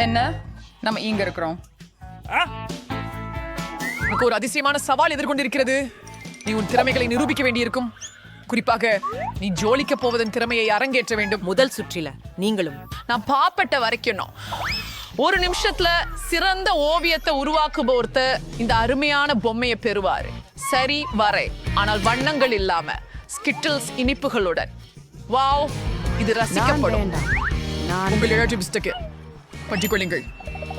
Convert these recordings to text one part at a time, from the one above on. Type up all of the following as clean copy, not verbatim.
என்ன நம்ம இங்க இருக்கிறோம்? உனக்கு ஒரு அதிசயமான சவால் எதிர்கொண்டிருக்கிறது. நீ உன் திறமைகளை நிரூபிக்க வேண்டியிருக்கும். குறிப்பாக நீ ஜோலிக்க போவதன் திறமையை அரங்கேற்ற வேண்டும். முதல் சுற்றில நீங்களும் நான் பாப்பட்ட வரைக்கும் ஒரு நிமிஷத்துல சிறந்த ஓவியத்தை உருவாக்குபவர்த்த இந்த அருமையான பொம்மையை பெறுவாரு. சரி வரை, ஆனால் வண்ணங்கள் இல்லாம ஸ்கிட்டில்ஸ் இனிப்புகளுடன். வாவ், இது ரசிக்கப்படும். உங்கள் இழற்றி பிஸ்டக்கு பற்றிக்கொள்ளுங்கள்.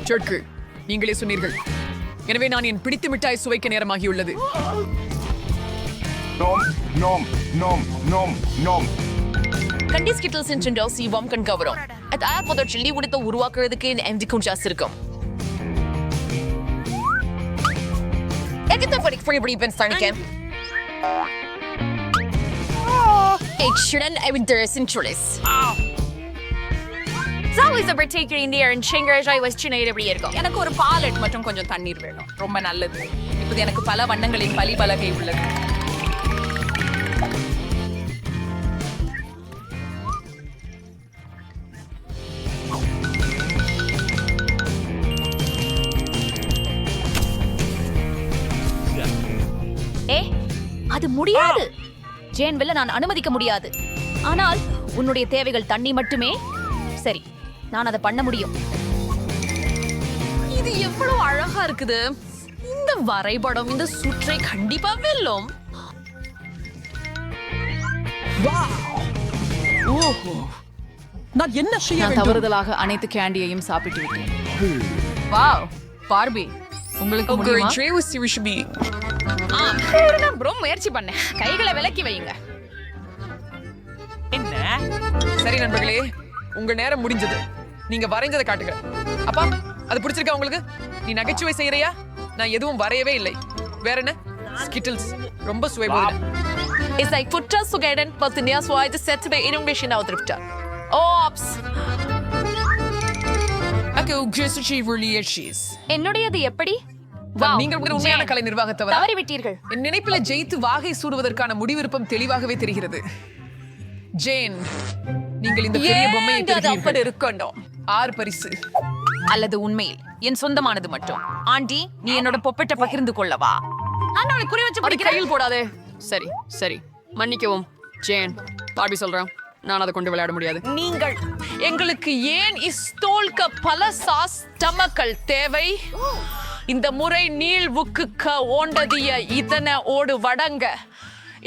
சொற்கு நீங்களே சொன்னீர்கள். எனவே நான் என் பிடித்து மிட்டாய் சுவைக்க நேரமாகியுள்ளது. Nom, nom, nom, nom. கண்டி ஸ்கிட்டில்ஸ் என்று சிவம் கண் கவரும். அது ஆப்போட சில்லி உடுத்த உருவாக்குறதுக்கு எம்டிக்கும் ஜாஸ்தி இருக்கும். எகிட்ட படிக்க ஃப்ரீ ப்ரீ பென்ஸ் தனிக்கேன். Ik shouldn't have been there since choice. It's always a particular in there and Shingraj I was சின்ன எப்படி இருக்கும். எனக்கு ஒரு பாலட் மற்றும் கொஞ்சம் தண்ணீர் வேணும். ரொம்ப நல்லது. இப்போது எனக்கு பல வண்ணங்களின் பலகை உள்ளது. அது முடியாது. ஜேன்வெல்ல நான் அனுமதிக்க முடியாது. ஆனால் உன்னுடைய தேவைகள் தண்ணி மட்டுமே. சரி, நான் அதை பண்ண முடியும். இது எவ்வளவு அழகா இருக்குது. இந்த வரைபடம் இந்த சுற்றை கண்டிப்பா வெல்லும். நான் என்ன செய்ய நான் வேண்டும்? தவறுதலாக அனைத்து கேண்டியையும் சாப்பிட்டு விட்டேன். வாவ், பார்பி, உங்களுக்கு முடியுமா? ரொம்ப முயற்சி பண்ணேன். கைகளை விலக்கி வையுங்க. சரி நண்பர்களே, உங்க நேரம் முடிஞ்சது. நீங்க வரைஞ்சதை காட்டுங்க. அப்பா, அது பிடிச்சிருக்கா உங்களுக்கு? நீ நகைச்சுவை செய்யறியா? நான் எதுவும் வரையவே இல்லை. வேற என்ன? ஸ்கிட்டில்ஸ் ரொம்ப சுவைபோது. Is like fortsatt så är den på att ni har svarat att sätta mig inom vision av drifta. Ops! Okay, just achieve really cheese. என்னுடையது எப்படி? நீங்கள் ஒரு உண்மையான கலை நிர்வாகத்தவரா? தவறிவிட்டீர்கள். என் நினைப்பில ஜெயித்து வாகை சூடுவதற்கான முடிவிருப்பம் தெளிவாகவே தெரிகிறது. ஜேன், நீங்கள் இந்த பெரிய பொம்மையை பெறுகிறீர்கள். இருக்கணும். 6 பரிசு. அல்லது உண்மையில் என் சொந்தமானது மட்டும். ஆண்டி, நீ என்னோட பொப்பெட்டை பகிர்ந்து கொள்ளவா? ஆண்டவனை குறி வச்சு அதை கையில் போடாதே. சரி சரி, மன்னிக்கவும் ஜேன். பார்பி சொல்றேன், நான் அதை கொண்டு விளையாட முடியாது. நீங்கள் எங்களுக்கு ஏன் இஸ்தோல்க பல சாஸ் டமக்கள் தேவை? இந்த முறை நீள்வுக்குக்க ஓண்டதிய இதன ஓடு வடங்க.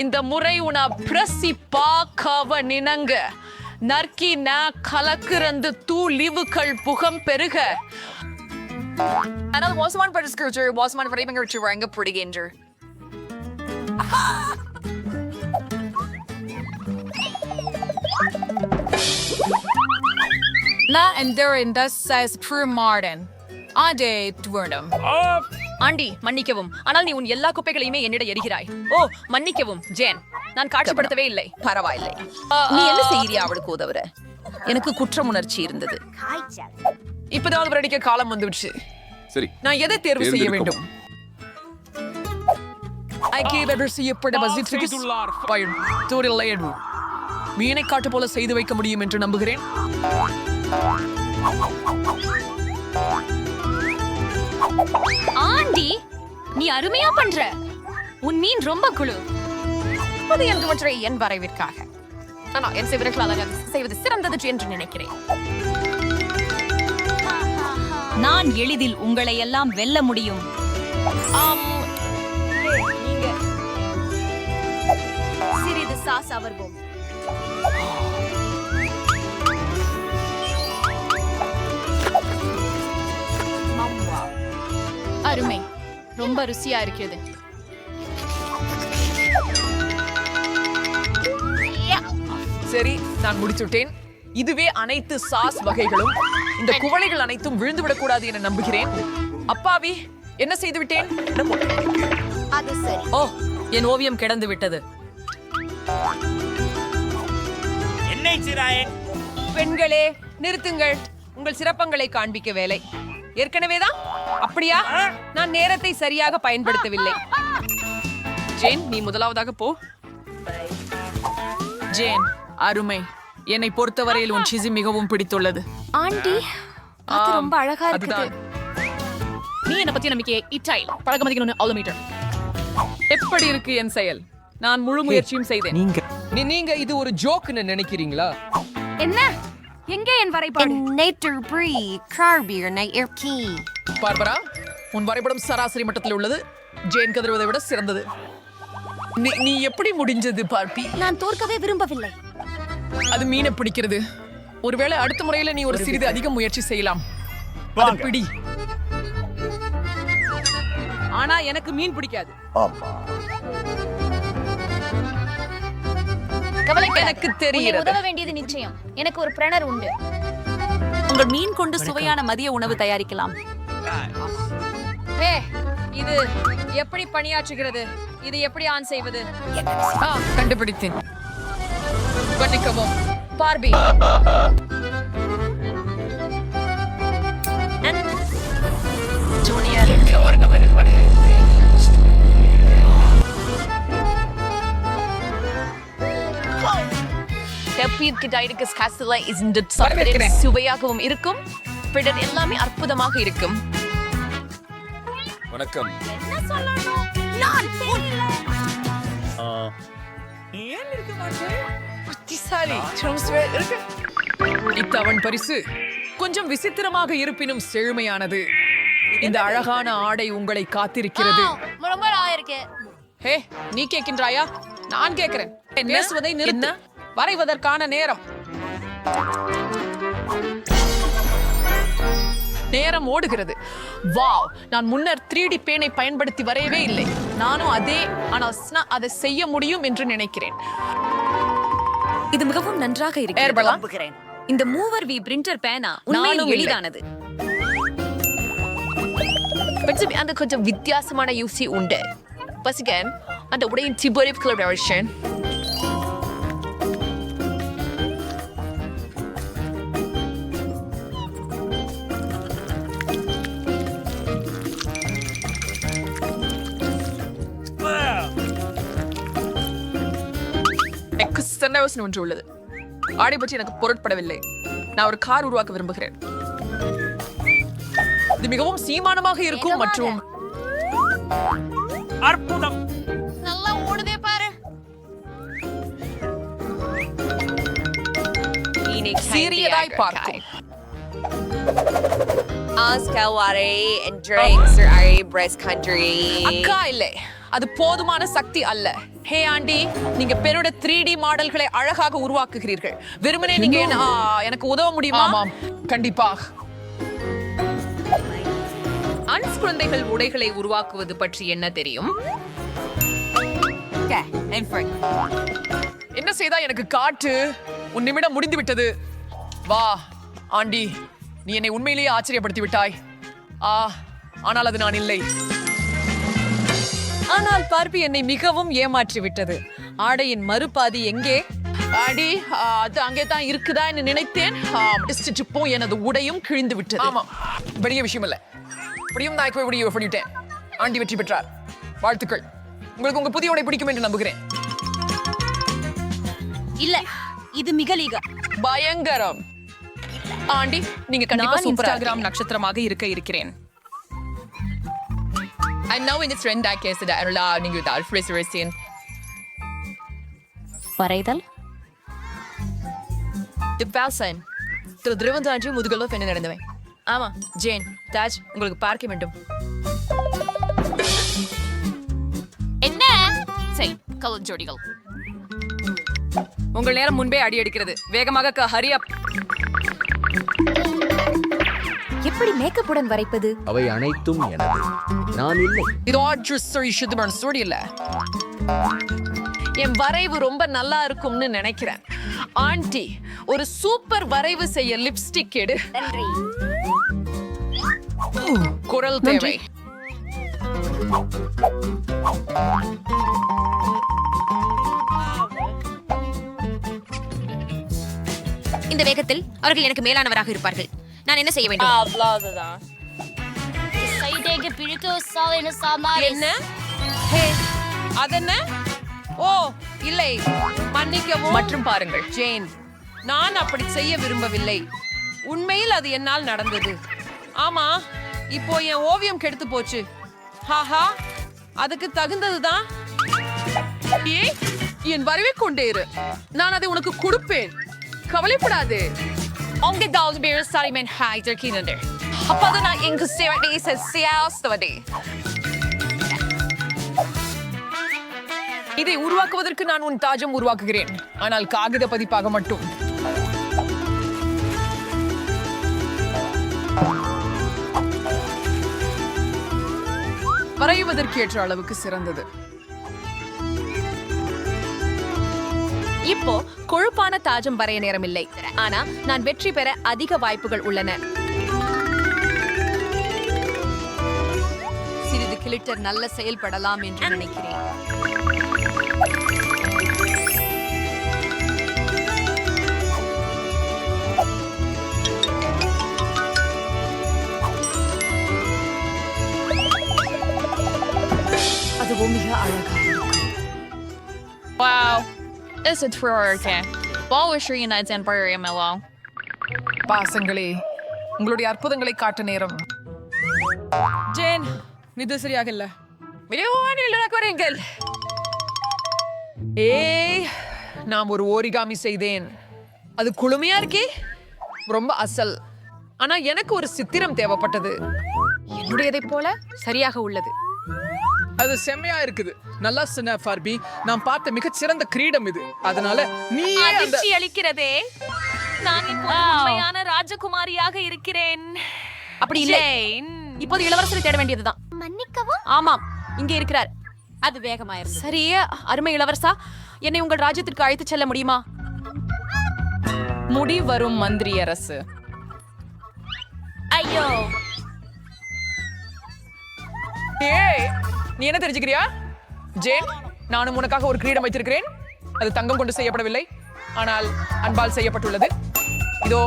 இந்த முறை உன பிரசி பாக்கவ நினங்க. நற்கி ந கலக்குறந்து தூ லிவுகள் புகம் பெருக. ஆனால் மோசமான பரிசுக்கு மோசமான வரைபடங்களுக்கு வழங்கப்படுகின்ற நான் இந்த சைஸ் ப்ரூ மார்டன் அதே துவர்ணம். ஆண்டி, மன்னிக்கவும். ஆனால் நீ உன் எல்லா குப்பைகளையுமே என்னிட எரிகிறாய். ஓ, மன்னிக்கவும் ஜேன். நான் காட்சிப்படுத்தவே இல்லை. பரவாயில்லை. நீ என்ன செய்யறியா அவளுக்கு உதவுற? எனக்கு குற்றம் உணர்ச்சி இருந்தது. இப்பதான் அவர் அடிக்க காலம் வந்துடுச்சு. சரி, நான் எதை தேர்வு செய்ய வேண்டும்? மீனை காட்டு போல செய்து வைக்க முடியும் என்று நம்புகிறேன். ஆண்டி, நீ அருமையா பண்ற. உன் மீன் ரொம்ப குழு. அது என்று ஒன்றை என் வரைவிற்காக. ஆனால் என் செய்வதற்காக செய்வது சிறந்தது என்று நினைக்கிறேன். நான் எளிதில் உங்களை எல்லாம் வெல்ல முடியும். சிறிது சாஸ் அவர்வோம். அருமை, ரொம்ப ருசியா இருக்கிறது. சரி, நான் முடிச்சுட்டேன். இதுவே அனைத்து சாஸ் வகைகளும். இந்த குவளைகள் அனைத்தும் விழுந்துவிடக் கூடாது என நம்புகிறேன். அப்பாவி, என்ன செய்து விட்டேன்? அது சரி. ஓ, என் ஓவியம் கிடந்து விட்டது. பெண்களே, நிறுத்துங்கள். உங்கள் சிறப்பங்களை காண்பிக்க வேலை. ஏற்கனவேதான் அப்படியா? நான் நேரத்தை சரியாக பயன்படுத்தவில்லை. ஜேன், நீ முதலாவதாக போ. ஜேன், அருமை. என்னை பொறுத்தவரையில் உன் சிசி மிகவும் பிடித்துள்ளது. ஆண்டி, பார்க்க ரொம்ப அழகா இருக்குது. அதுதான். நீ என்ன பத்தி நம்பிக்கையை இட்டாயில் பழக மதிக்கணும்னு அவ்வளோ மீட்டர். எப்படி இருக்கு என் செயல்? நான் முழு முயற்சியும் செய்தேன். நீங்க இது ஒரு ஜோக்னு நினைக்கிறீங்களா? என்ன எங்கே என் வரைபாடு? பார்பரா, உன் வரைபடம் சராசரி மட்டத்தில் உள்ளது. ஜேன் கதறுவதை விட சிறந்தது. நீ எப்படி முடிஞ்சது பார்ப்பி? நான் தோற்கவே விரும்பவில்லை. அது மீனை பிடிக்கிறது. ஒருவேளை அடுத்த முறையில நீ ஒரு சிறிது அதிக முயற்சி செய்யலாம். அதை பிடி. ஆனா எனக்கு மீன் பிடிக்காது. எனக்கு உன்னை தெரிகிறது. உதவ வேண்டியது நிச்சயம். எனக்கு ஒரு பிரணர் உண்டு. உங்கள் மீன் கொண்டு சுவையான மதிய உணவு தயாரிக்கலாம். இது எப்படி பணியாற்றுகிறது? இது எப்படி ஆன் செய்வது? கண்டுபிடித்தேன். பண்ணிக்கவும். பார்பி, டெப்பீர்கிடைடிகஸ் காஸ்டலா இந்த சாப்பிட சுவையாகவும் இருக்கும். பிடர் எல்லாமே அற்புதமாக இருக்கும். வணக்கம். புத்திசாலி. இத்தவன் பரிசு கொஞ்சம் விசித்திரமாக இருப்பினும் செழுமையானது. இந்த அழகான ஆடை உங்களை காத்திருக்கிறது. ரொம்ப அழகா இருக்கு. ஹே, நீ கேட்கின்றாயா? நான் கேட்கிறேன். பேசுவதை நிறுத்து. வரைவதற்கான நேரம். நேரம் ஓடுகிறது. வாவ், நான் முன்னர் 3D பேனை பயன்படுத்தி வரையவே இல்லை. நானும் ஆனால் அதை செய்ய முடியும் என்று நினைக்கிறேன். இது மிகவும் நன்றாக ஏர்பலா? இருக்கிறது. இந்த மூவர் வி பிரிண்டர் பேனா உண்மையிலும் எளிதானது. அந்த கொஞ்சம் வித்தியாசமான யூசி உண்டு. பசிகன் அந்த உடையின் டிபோரிவ் கலோரேஷன். சிறந்த யோசனை ஒன்று உள்ளது. ஆடை பற்றி எனக்கு பொருட்படவில்லை. நான் ஒரு கார் உருவாக்க விரும்புகிறேன். இது மிகவும் சீமானமாக இருக்கும் மற்றும் அற்புதம். நல்லா ஓடுதே பாரு. சீரியதாய் பார்க்கும். அக்கா இல்லை, அது போதுமான சக்தி அல்ல. ஹே ஆண்டி, நீங்க பெண்ணோட 3D மாடல்களை அழகாக உருவாக்குகிறீர்கள். வெறுமனே நீங்க எனக்கு உதவ முடியுமா? ஆமாம், கண்டிப்பாக. ஆண்ஸ் குழந்தைகள் உடைகளை உருவாக்குவது பற்றி என்ன தெரியும்? என்ன செய்தா எனக்கு காட்டு. உன் நிமிடம் முடிந்து விட்டது. வா ஆண்டி, நீ என்னை உண்மையிலேயே ஆச்சரியப்படுத்தி விட்டாய். ஆனால் அது நான் இல்லை. ஆனால் பார்ப்பி என்னை மிகவும் ஏமாற்றி விட்டது. ஆடையின் மறுபாதி எங்கே? ஆடி, அது அங்கே தான் இருக்குதா என்று நினைத்தேன். எனது உடையும் கிழிந்து விட்டது. ஆமாம், பெரிய விஷயம் இல்ல. இப்படியும் நான் இப்படி பண்ணிவிட்டேன். ஆண்டி வெற்றி பெற்றார். வாழ்த்துக்கள். உங்களுக்கு உங்க புதிய உடை பிடிக்கும் என்று நம்புகிறேன். இல்ல, இது மிக பயங்கரம். ஆண்டி, நீங்க கண்டிப்பா நான் சூப்பரா இன்ஸ்டாகிராம் நட்சத்திரமாக இருக்கிறேன். And now in this trend I guess that நீங்க with Alfred Racing. வரைதல். டிபால்சன் திரு திருவந்தாஞ்சி முதுகலோ பெண்ணு நடந்தவன். ஆமா, ஜேன் தாஜ் உங்களுக்கு பார்க்க வேண்டும். என்ன? சரி, கலர் ஜோடிகள். உங்கள் நேரம் முன்பே அடி அடிக்கிறது. வேகமாக ஹரி அப். எப்படி மேக்கப்புடன் வரைப்பது? அவை அனைத்தும் எனது. நான் இல்லை. இது ஆட்ரஸ் சோடி இல்ல. என் வரைவு ரொம்ப நல்லா இருக்கும்னு நினைக்கிறேன். ஆண்டி, ஒரு சூப்பர் வரைவு செய்ய லிப்ஸ்டிக் எடு. நன்றி. குரல் தேவை. இந்த வேகத்தில் அவர்கள் எனக்கு மேலானவராக இருப்பார்கள். நான் என்ன செய்ய வேண்டும்? என்ன? அதென்ன? ஓ இல்லை, மன்னிக்கவும். மற்றும் பாருங்கள் ஜேன், நான் அப்படி செய்ய விரும்பவில்லை. உண்மையில் அது என்னால் நடந்தது. ஆமா, இப்போ என் ஓவியம் கெடுத்து போச்சு. ஹாஹா, அதுக்கு தகுந்ததுதான். ஏய், என் வரவை கொண்டே இரு. நான் அதை உனக்கு கொடுப்பேன். கவலைப்படாதே. Onge daals beer salimen hider kinander. Appada na ingu sewadi se siastavadi. இதை உருவாக்குவதற்கு நான் உன் தாஜம் உருவாக்குகிறேன், ஆனால் காகித பதிப்பாக மட்டும். வரைவதற்கு ஏற்ற அளவுக்கு சிறந்தது. இப்போ கொழுப்பான தாஜம் வரைய நேரமில்லை, ஆனா நான் வெற்றி பெற அதிக வாய்ப்புகள் உள்ளன. சிறிது கிளிட்டர் நல்ல செயல்படலாம் என்று நினைக்கிறேன். அதுவும் மிக அழகாக இருக்கும். Wow. It's a true. Ballishry United and Barry Mellow. பாசங்களே, உங்களுடைய அற்புதங்களை காட்ட நேரம். ஜேன், இது சரியாக இல்ல. ஏய், நான் ஒரு ஓரிகாமி செய்தேன். அது குளுமையா இருக்கே, ரொம்ப அசல். ஆனா எனக்கு ஒரு சித்திரம் தேவைப்பட்டது. என்னுடையதை போல சரியாக உள்ளது. அது செம்மையா இருக்குது. நல்லா சொன்ன ஃபார்பி. நான் பார்த்த மிகச் சிறந்த கிரீடம் இது. அதனால நீ அதிர்ச்சி அளிக்கிறதே. நான் இப்போது உண்மையான ராஜகுமாரியாக இருக்கிறேன். அப்படி இல்லை, இப்போது இளவரசரை தேட வேண்டியதுதான். மன்னிக்கவும். ஆமாம், இங்கே இருக்கிறார். அது வேகமாயிரும். சரியா, அருமை இளவரசா, என்னை உங்கள் ராஜ்யத்திற்கு அழைத்துச் செல்ல முடியுமா? முடி வரும் மந்திரி அரசு. ஐயோ, ஏய், நீ என்ன தெரிஞ்சுக்கிறியா? ஜேன், நானும் உனக்காக ஒரு கிரீடம் வைத்திருக்கிறேன். அது தங்கம் கொண்டு செய்யப்படவில்லை, ஆனால் அன்பால் செய்யப்பட்டுள்ளது. இதோ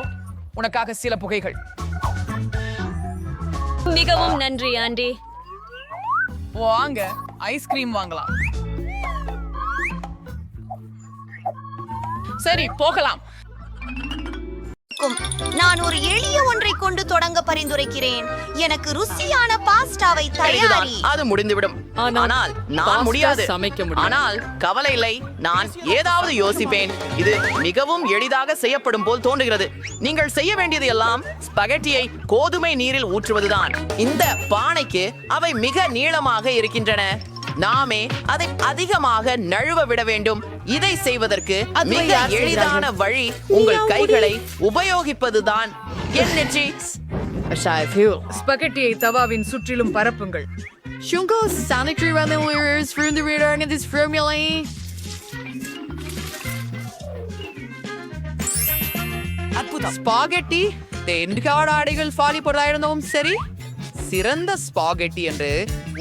உனக்காக சில புகைகள். மிகவும் நன்றி ஆண்டி. வாங்க, ஐஸ்கிரீம் வாங்கலாம். சரி, போகலாம். நான் ஒரு எளிய ஒன்றை கொண்டு தொடங்க பரிந்துரைக்கிறேன். எனக்கு ருசியான பாஸ்டாவை தயாரி. அது முடிந்துவிடும், ஆனால் நான் முடியாது. ஆனால் கவலை இல்லை, நான் ஏதாவது யோசிப்பேன். இது மிகவும் எளிதாக செய்யப்படும் போல் தோன்றுகிறது. நீங்கள் செய்ய வேண்டியது எல்லாம் ஸ்பகட்டியை கோதுமை நீரில் ஊற்றுவதுதான். இந்த பானைக்கு அவை மிக நீளமாக இருக்கின்றன. நாமே அதை அதிகமாக நழுவ விட வேண்டும். இதை செய்வதற்கு மிக எளிதான வழி உங்கள் கைகளை உபயோகிப்பதுதான். ஸ்பகட்டியை தவாவின் சுற்றிலும் பரப்புங்கள். Shungo sanitary remedies from the reader in this formula. Spaghetti தென்காடு ஆடைகள் ஃபாலி போடுறதாயிருந்தோம். சரி, சிறந்த ஸ்பாகெட்டி என்று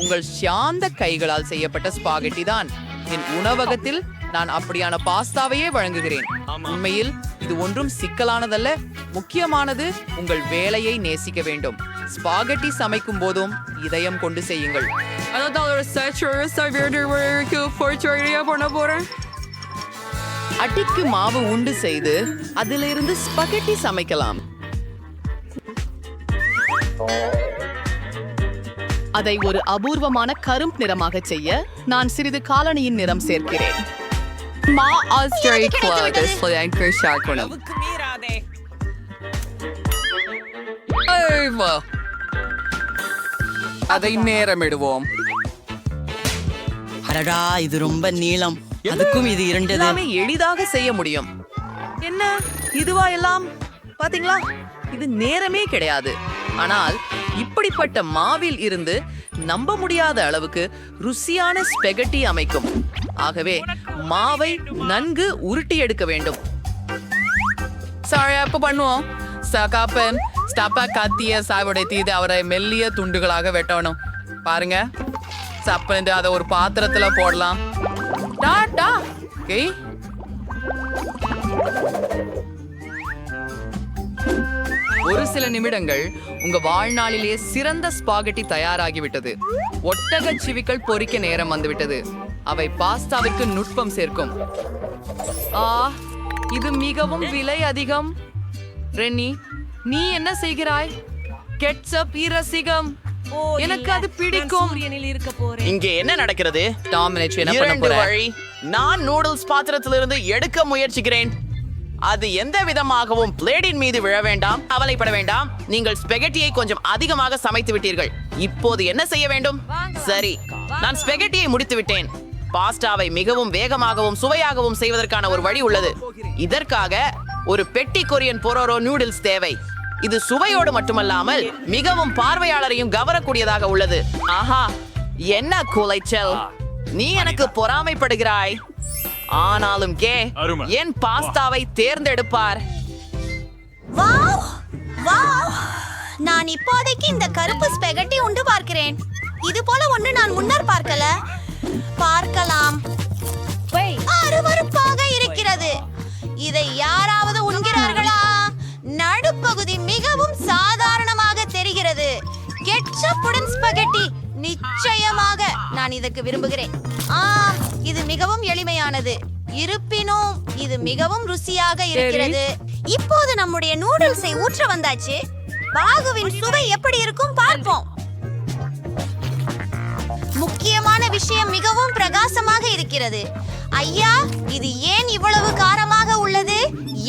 உங்கள் சாந்த கைகளால் செய்யப்பட்ட ஸ்பாகெட்டி தான். என் உணவகத்தில் நான் அப்படியான பாஸ்தாவையே வழங்குகிறேன். உண்மையில் இது ஒன்றும் சிக்கலானதல்ல. முக்கியமானது உங்கள் வேலையை நேசிக்க வேண்டும். ஸ்பாகெட்டி சமைக்கும் போதும் இதயம் கொண்டு செய்யுங்கள். அட்டிக்கு மாவு உண்டு செய்து அதிலிருந்து ஸ்பகெட்டி சமைக்கலாம். அதை ஒரு அபூர்வமான கரும்பு நிறமாக செய்ய நான் சிறிது காலனியின் நிறம் சேர்க்கிறேன். அதை நேரமிடுவோம். அடடா, இது ரொம்ப நீளம். அதுக்கும் இது இரண்டு எளிதாக செய்ய முடியும். என்ன இதுவா எல்லாம்? பாத்தீங்களா, இது நேரமே கிடையாது. ஆனால் இப்படிப்பட்ட மாவில் இருந்து நம்ப முடியாத அளவுக்கு ருசியான ஸ்பெகட்டி அமைக்கும். ஆகவே மாவை நன்கு உருட்டி எடுக்க வேண்டும். அப்ப பண்ணுவோம். சகாப்பன் ஸ்டப்பா கத்திய சாவுடைத்தி அவரை மெல்லிய துண்டுகளாக வெட்டணும். பாருங்க, சப்பன் அதை ஒரு பாத்திரத்துல போடலாம். ஒரு சில நிமிடங்கள் உங்க வாழ்நாளிலேயே சிறந்த ஸ்பாகெட்டி தயாராகிவிட்டது. ஒட்டக சிவிகள் பொரிக்க நேரம் வந்துவிட்டது. அவை பாஸ்தாவிற்கு நுட்பம் சேர்க்கும். இது மிகவும் விலை அதிகம். ரென்னி, நீ என்ன செய்கிறாய்? கெட்சப் இரசிகம். எனக்கு அது பிடிக்கும். இருக்க போறேன். இங்கே என்ன நடக்கிறது? டாமினேட் என்ன பண்ண இரண்டு போற? வழி. நான் நூடுல்ஸ் பாத்திரத்திலிருந்து எடுக்க முயற்சிக்கிறேன். அது எந்த விதமாகவும் பிளேடின் மீது விழ வேண்டாம். கவலைப்பட வேண்டாம். நீங்கள் ஸ்பெகட்டியை கொஞ்சம் அதிகமாக சமைத்து விட்டீர்கள். இப்போது என்ன செய்ய வேண்டும்? சரி, நான் ஸ்பெகட்டியை முடித்து விட்டேன். பாஸ்டாவை மிகவும் வேகமாகவும் சுவையாகவும் செய்வதற்கான ஒரு வழி உள்ளது. இதற்காக ஒரு பெட்டி கொரியன் பொரோரோ நூடுல்ஸ் தேவை. இது சுவையோடு மட்டுமல்லாமல் மிகவும் பார்வையாளரையும் கவரக்கூடியதாக உள்ளது. ஆஹா, என்ன குலைச்சல்! நீ எனக்கு பொறாமைப்படுகிறாய். ஆனாலும் என் பாஸ்தாவை தேர்ந்தெடுப்பார். வாவ் வாவ், நான் இப்போதைக்கு இந்த கருப்பு ஸ்பெகட்டி உண்டு பார்க்கிறேன். இது போல ஒன்று நான் முன்னர் பார்க்கலாம். அருவருப்பாக இருக்கிறது. இதை யாராவது உண்கிறார்களா? நடுப்பகுதி மிகவும் சாதாரணமாக தெரிகிறது. கெட்சப்புடன் ஸ்பெகட்டி நிச்சயமாக நான் இதற்கு விரும்புகிறேன். ஆம், இது மிகவும் எளிமையானது. இருப்பினும் இது மிகவும் ருசியாக இருக்கிறது. இப்போது நம்முடைய நூடுல்ஸை ஊற்ற வந்தாச்சு. பாகுவின் சுவை எப்படி இருக்கும் பார்ப்போம். முக்கியமான விஷயம் மிகவும் பிரகாசமாக இருக்கிறது. ஐயா, இது ஏன் இவ்வளவு காரமாக உள்ளது?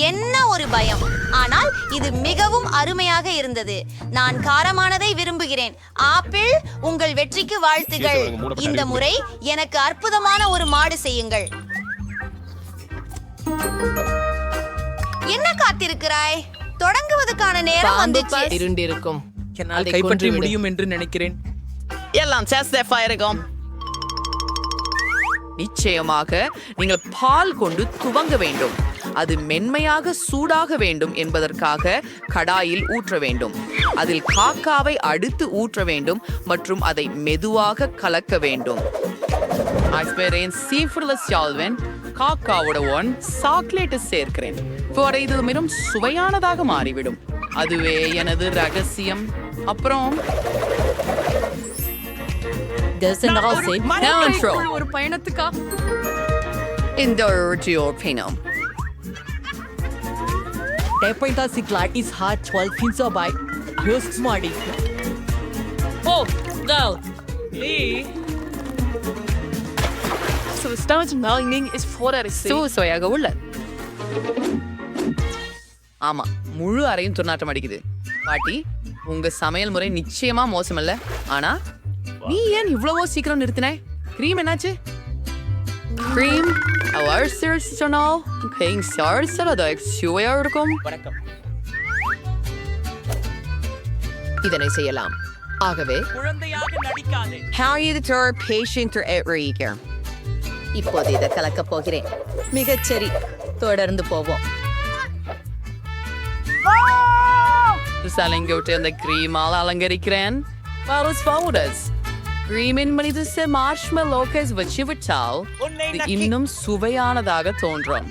என்ன ஒரு பயம்! ஆனால் இது மிகவும் அருமையாக இருந்தது. நான் காரமானதை விரும்புகிறேன். ஆப்பிள், உங்கள் வெற்றிக்கு வாழ்த்துகள். இந்த முறை எனக்கு அற்புதமான ஒரு மாடு செய்யுங்கள். என்ன காத்திருக்கிறாய்? தொடங்குவதற்கான நேரம் வந்துச்சு. இருண்டிருக்கும். என்னால் கைப்பற்ற முடியும் என்று நினைக்கிறேன். எல்லாம் சேஃபா இருக்கும். நிச்சயமாக நீங்கள் பால் கொண்டு துவங்க வேண்டும். அது மென்மையாக சூடாக வேண்டும் என்பதற்காக கடாயில் ஊற்ற வேண்டும். அதில் காக்காவை அடுத்து ஊற்ற வேண்டும் மற்றும் அதை மெதுவாக கலக்க வேண்டும். காக்காவுடன் சாக்லேட் சேர்க்கிறேன். இது மிகவும் சுவையானதாக மாறிவிடும். அதுவே எனது ரகசியம். அப்புறம் ஒரு பயணத்துக்கா இந்த பயணம் is hard 12 pins by just smarty. Oh, no. So the stomach melting is for that is சுவையாக உள்ளது. ஆமா, முழு அறையும் துர்நாற்றம் அடிக்குது. பாட்டி, உங்க சமையல் முறை நிச்சயமா மோசமல்ல. ஆனா நீ ஏன் இவ்வளவோ சீக்கிரம் நிறுத்தின? கிரீம் என்னாச்சு? கிரீம் சுவையா இருக்கும். இதனை செய்யலாம். ஆகவே இப்போது இதை கலக்க போகிறேன். மிகச்சரி, தொடர்ந்து போவோம். அந்த கிரீமால் அலங்கரிக்கிறேன். கிரீமின் மனித மார்ஷ்மெல்லோஸ் வச்சு விட்டால் இது இன்னும் சுவையானதாக தோன்றும்.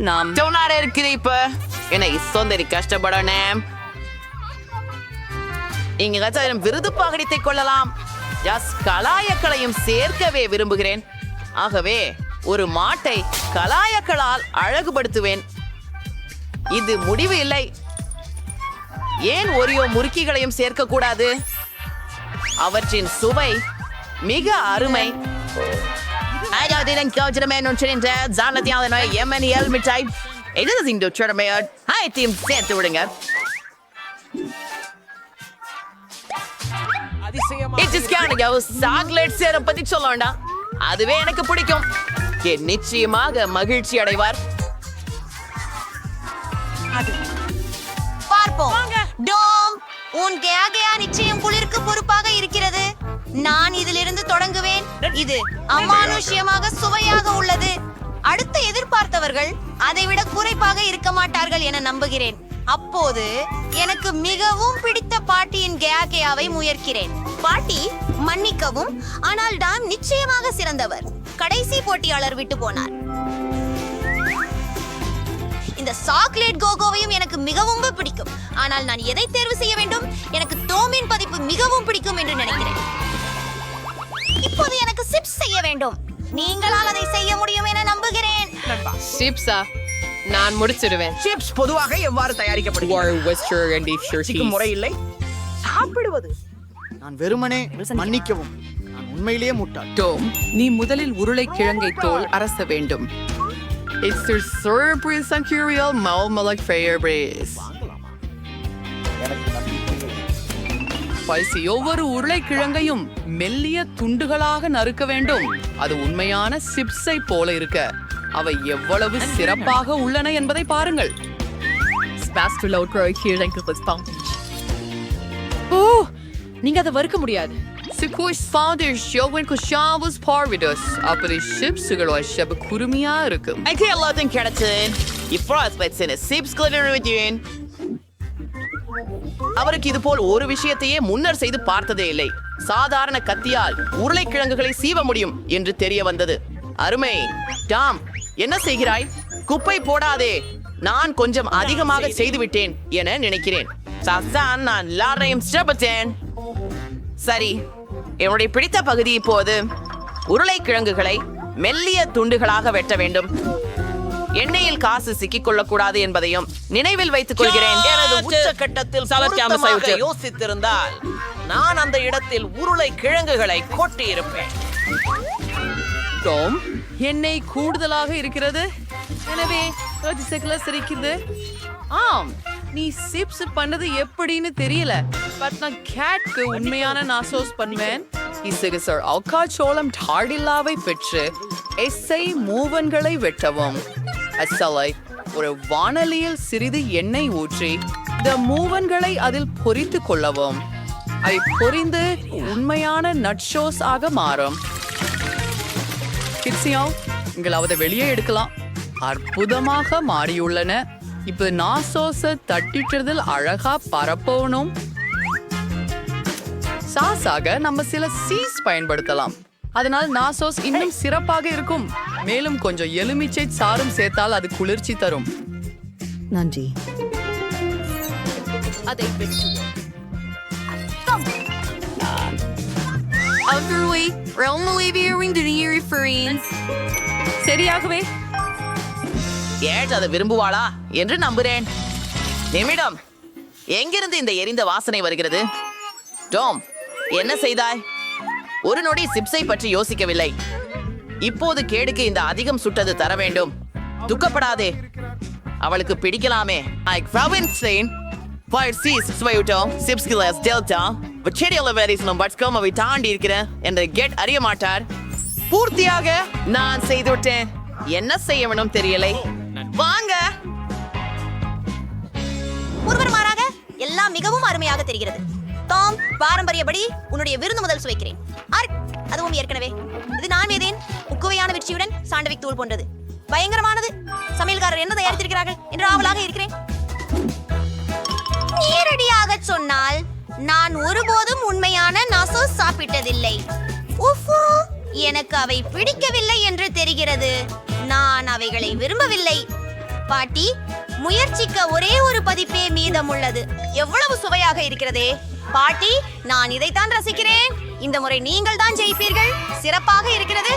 நாம் இப்ப என்னை சொந்தரி கஷ்டப்படணும். இங்க விருது பகடித்தை கொள்ளலாம். கலாயக்களையும் சேர்க்கவே விரும்புகிறேன். ஆகவே ஒரு மாட்டை கலாயக்களால் அழகுபடுத்துவேன். இது முடிவு இல்லை. ஏன் ஒரியோ முறுக்கிகளையும் சேர்க்க கூடாது? அவற்றின் சுவை மிக அருமை. சேர்த்து விடுங்க. சாக்லேட் சேர பத்தி சொல்ல வேண்டாம். அதுவே எனக்கு பிடிக்கும். நிச்சயமாக மகிழ்ச்சி அடைவார். டோம், உன் கேயா நிச்சயம் குளிருக்கு பொறுப்பாக இருக்கிறது. நான் இதிலிருந்து தொடங்குவேன். இது அமானுஷ்யமாக சுவையாக உள்ளது. அடுத்து எதிர்பார்த்தவர்கள் அதைவிட குறைப்பாக இருக்க மாட்டார்கள் என நம்புகிறேன். அப்போது எனக்கு மிகவும் பிடித்த பாட்டியின் கேயாவை முயற்கிறேன். பாட்டி, மன்னிக்கவும், ஆனால் டாம் நிச்சயமாக சிறந்தவர். கடைசி போட்டியாளர் விட்டு போனார். இந்த சாக்லேட் கோகோவையும் எனக்கு மிகவும் பிடிக்கும். ஆனால் நான் எதை தேர்வு செய்ய வேண்டும்? எனக்கு டோமின் பதிப்பு மிகவும் பிடிக்கும் என்று நினைக்கிறேன். இப்போது எனக்கு சிப்ஸ் செய்ய வேண்டும். நீங்களால் அதை செய்ய முடியும் என நம்புகிறேன். சிப்ஸா நான் முடிச்சிடுவேன். சிப்ஸ் பொதுவாக எவ்வாறு தயாரிக்கப்படுகிறது முறை இல்லை சாப்பிடுவது. நான் வெறுமனே மன்னிக்கவும், நான் உண்மையிலேயே முட்டாள். டோம், நீ முதலில் உருளைக்கிழங்கை தோல் அரச வேண்டும். It's the surprise and curial malmalak fairbreeze. Faizi ஒவ்வொரு உருளைக்கிழங்கையும் மெல்லிய துண்டுகளாக நறுக்க வேண்டும். அது உண்மையான சிப்ஸை போல இருக்க அவை எவ்வளவு சிறப்பாக உள்ளன என்பதை பாருங்கள். ஓ, நீங்க அதை வறுக்க முடியாது. அப்படி சிப்ஸுகளோ செப குருமையா இருக்கும். எல்லாத்தையும் கிடைச்சு அவருக்கு இது போல் ஒரு விஷயத்தையே முன்னர் செய்து பார்த்ததே இல்லை. சாதாரண கத்தியால் உருளைக்கிழங்குகளை சீவ முடியும் என்று தெரிய வந்தது. அருமை. டாம், என்ன செய்கிறாய்? குப்பை போடாதே. நான் கொஞ்சம் அதிகமாக செய்து விட்டேன் என நினைக்கிறேன். நான் எல்லாரையும் சிறப்பித்தேன். சரி, என்னுடைய பிடித்த பகுதி இப்போது உருளைக்கிழங்குகளை மெல்லிய துண்டுகளாக வெட்ட வேண்டும். எண்ணெயில் காசு சிக்கிக்கொள்ளக் கூடாது என்பதையும் நினைவில் வைத்துக் கொள்கிறேன். எனது உச்சகட்டத்தில் யோசித்திருந்தால் நான் அந்த இடத்தில் உருளைக்கிழங்குகளை கொட்டி இருப்பேன். டோம், எண்ணெய் கூடுதலாக இருக்கிறது, எனவே சிரிக்குது. ஆம், நீ சிப்ஸ் பண்ணது எப்படின்னு தெரியல. பட் நான் கேட்க்கு உண்மையான நாசோஸ் பண்ணுவேன். இசைகசர் அவுக்காச்சோளம் டாடில்லாவை பெற்று எஸ்ஐ மூவன்களை வெட்டவும். அசலை ஒரு வாணலியில் சிறிது எண்ணெய் ஊற்றி இந்த மூவன்களை அதில் பொரித்து கொள்ளவும். அவை பொரிந்து உண்மையான நட்ஷோஸ் ஆக மாறும். உங்களாவது வெளியே எடுக்கலாம். அற்புதமாக மாறியுள்ளன. இப்ப நாசோஸ தட்டிட்டதில் அழகா பரப்பணும். சாஸாக நம்ம சில சீஸ் பயன்படுத்தலாம். அதனால் நாசோஸ் இன்னும் சிறப்பாக இருக்கும். மேலும் கொஞ்சம் எலுமிச்சை சாறும் சேர்த்தால் அது குளிர்ச்சி தரும். நன்றி. அதை சரியாகவே ஏட் அதை விரும்புவாளா என்று நம்புறேன். நிமிடம், எங்கிருந்து இந்த எரிந்த வாசனை வருகிறது? டோம், என்ன செய்தாய்? ஒரு நொடி சிப்ஸை பற்றி யோசிக்கவில்லை. இப்போது கேடுக்கு இந்த அதிகம் சுட்டது தர வேண்டும். துக்கப்படாதே, அவளுக்கு பிடிக்கலாமே. தாண்டி இருக்கிறேன் என்று கெட் அறிய மாட்டார். பூர்த்தியாக நான் செய்து விட்டேன். என்ன செய்ய வேணும் தெரியலை. வாங்க. ஒருவர் மாறாக எல்லாம் மிகவும் அருமையாக தெரிகிறது. டாம், பாரம்பரியப்படி உன்னுடைய விருந்து முதல் சுவைக்கிறேன். அதுவும் ஏற்கனவே இது நான் மீதேன் உக்குவையான வெற்றியுடன் சாண்டவிக் தூள் போன்றது. பயங்கரமானது. சமையல்காரர் என்ன தயாரித்திருக்கிறார்கள் என்று ஆவலாக இருக்கிறேன். நேரடியாக சொன்னால் நான் ஒருபோதும் உண்மையான நாசோஸ் சாப்பிட்டதில்லை. உஃபு, எனக்கு அவை பிடிக்கவில்லை என்று தெரிகிறது. நான் அவைகளை விரும்பவில்லை. பாட்டி, முயற்சிக்க ஒரே ஒரு பதிப்பே மீதம் உள்ளது. எவ்வளவு சுவையாக இருக்கிறதே. பாட்டி, நான் இதைத்தான் ரசிக்கிறேன். இந்த முறை நீங்கள் தான் ஜெயிப்பீர்கள். சிறப்பாக இருக்கிறது.